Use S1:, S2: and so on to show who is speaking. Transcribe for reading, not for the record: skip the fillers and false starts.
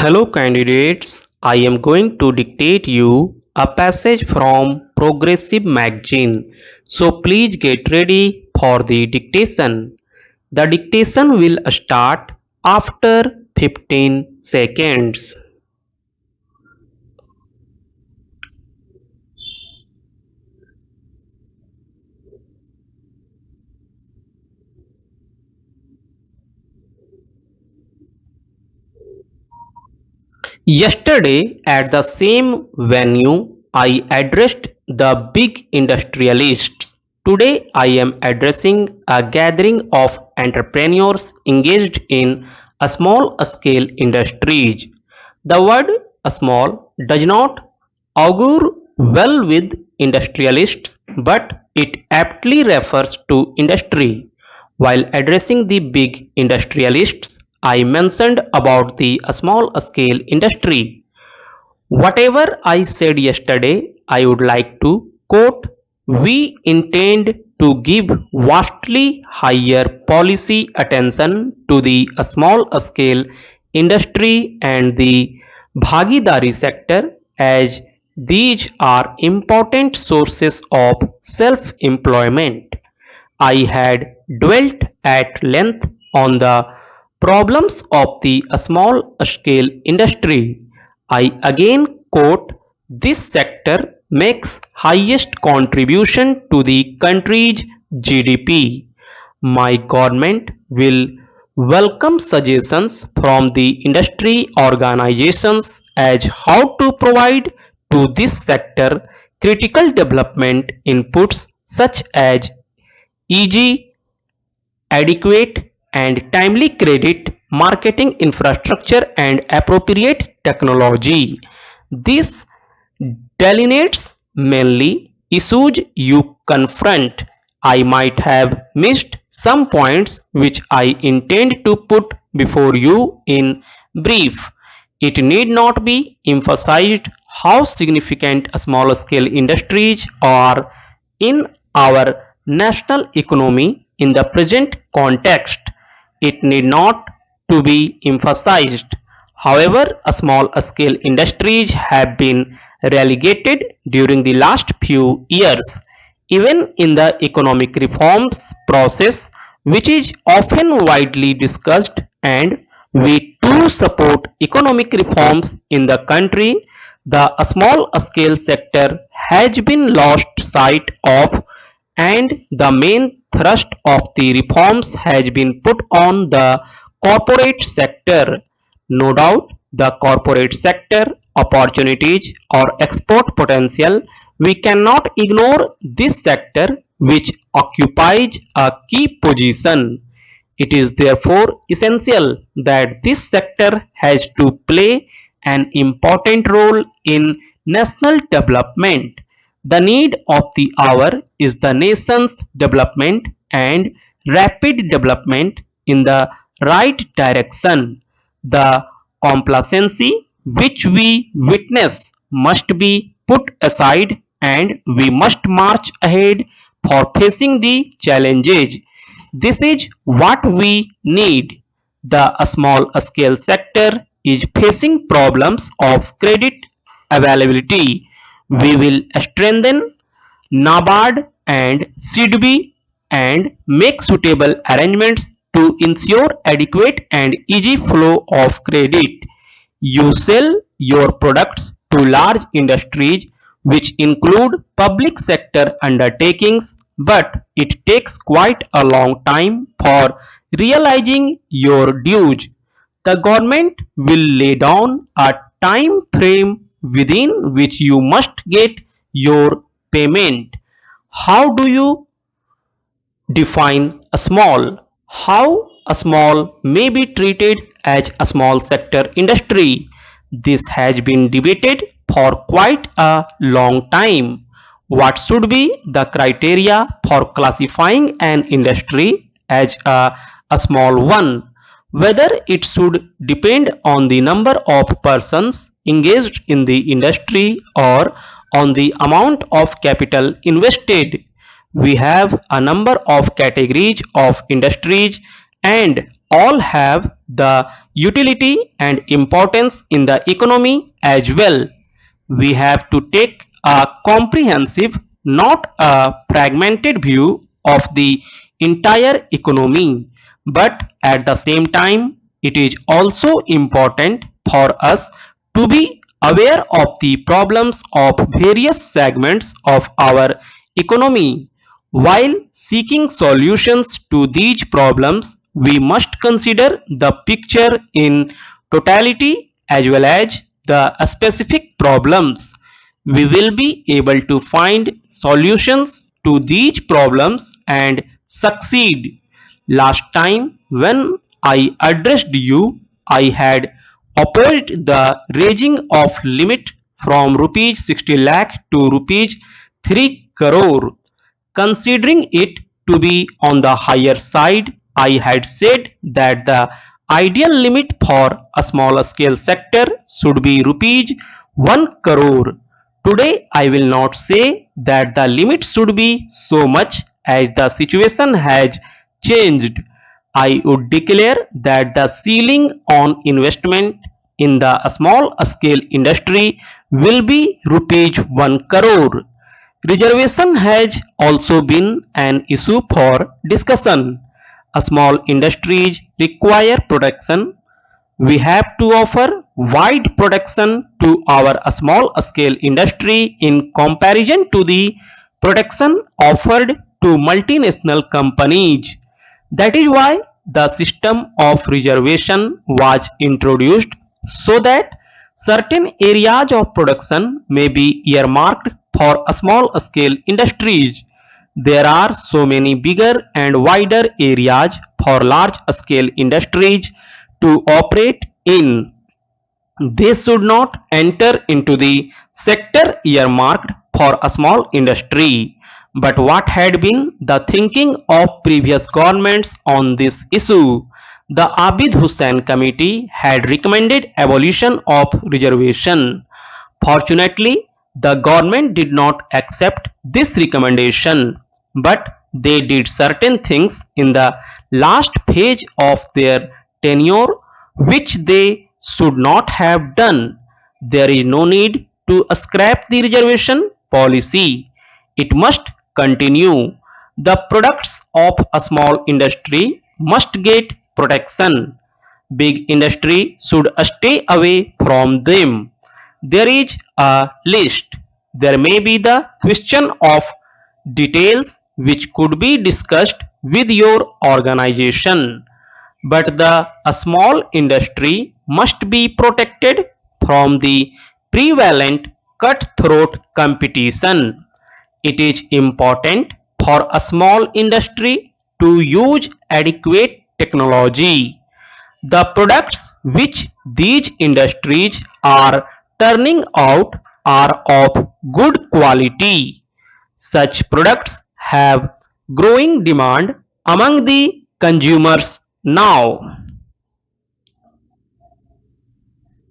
S1: Hello candidates, I am going to dictate you a passage from Progressive magazine. So please get ready for the dictation. The dictation will start after 15 seconds. Yesterday, at the same venue, I addressed the big industrialists. Today, I am addressing a gathering of entrepreneurs engaged in a small scale industries. The word small does not augur well with industrialists, but it aptly refers to industry. While addressing the big industrialists, I mentioned about the small scale industry. Whatever I said yesterday, I would like to quote: "We intend to give vastly higher policy attention to the small scale industry and the Bhagidari sector, as these are important sources of self-employment." I had dwelt at length on the problems of the small scale industry. I again quote: "This sector makes highest contribution to the country's GDP. My government will welcome suggestions from the industry organizations as how to provide to this sector critical development inputs such as e.g. adequate and timely credit, marketing infrastructure and appropriate technology." This delineates mainly issues you confront. I might have missed some points which I intend to put before you in brief. It need not be emphasized how significant small scale industries are in our national economy in the present context. It need not to be emphasized. However, small scale industries have been relegated during the last few years. Even in the economic reforms process, which is often widely discussed, and we too support economic reforms in the country, the small scale sector has been lost sight of, and the main thrust of the reforms has been put on the corporate sector. No doubt, the corporate sector opportunities or export potential, we cannot ignore this sector which occupies a key position. It is therefore essential that this sector has to play an important role in national development. The need of the hour is the nation's development and rapid development in the right direction. The complacency which we witness must be put aside, and we must march ahead for facing the challenges. This is what we need. The small scale sector is facing problems of credit availability. We will strengthen NABARD and 𝒐𝑑B and make suitable arrangements to ensure adequate and easy flow of credit. You sell your products to large industries which include public sector undertakings, but it takes quite a long time for realizing your dues. The government will lay down a time frame within which you must get your payment. How do you define a small? How a small may be treated as a small sector industry? This has been debated for quite a long time. What should be the criteria for classifying an industry as a small one? Whether it should depend on the number of persons engaged in the industry or on the amount of capital invested. We have a number of categories of industries, and all have the utility and importance in the economy as well. We have to take a comprehensive, not a fragmented view of the entire economy. But at the same time, it is also important for us to be aware of the problems of various segments of our economy. While seeking solutions to these problems, we must consider the picture in totality as well as the specific problems. We will be able to find solutions to these problems and succeed. Last time when I addressed you, I had opposed the raising of limit from rupees 60 lakh to rupees 3 crore. Considering it to be on the higher side, I had said that the ideal limit for a small scale sector should be rupees 1 crore. Today I will not say that the limit should be so much, as the situation has changed. I would declare that the ceiling on investment in the small scale industry will be rupees 1 crore. Reservation has also been an issue for discussion. Small industries require protection. We have to offer wide protection to our small scale industry in comparison to the protection offered to multinational companies. That is why the system of reservation was introduced, so that certain areas of production may be earmarked for small scale industries. There are so many bigger and wider areas for large scale industries to operate in. They should not enter into the sector earmarked for a small industry. But what had been the thinking of previous governments on this issue? The Abid Hussain Committee had recommended abolition of reservation. Fortunately, the government did not accept this recommendation, but they did certain things in the last phase of their tenure which they should not have done. There is no need to scrap the reservation policy. It must continue. The products of a small industry must get protection. Big industry should stay away from them. There is a list. There may be the question of details which could be discussed with your organization, but the a small industry must be protected from the prevalent cutthroat competition. It is important for a small industry to use adequate technology. The products which these industries are turning out are of good quality. Such products have growing demand among the consumers now.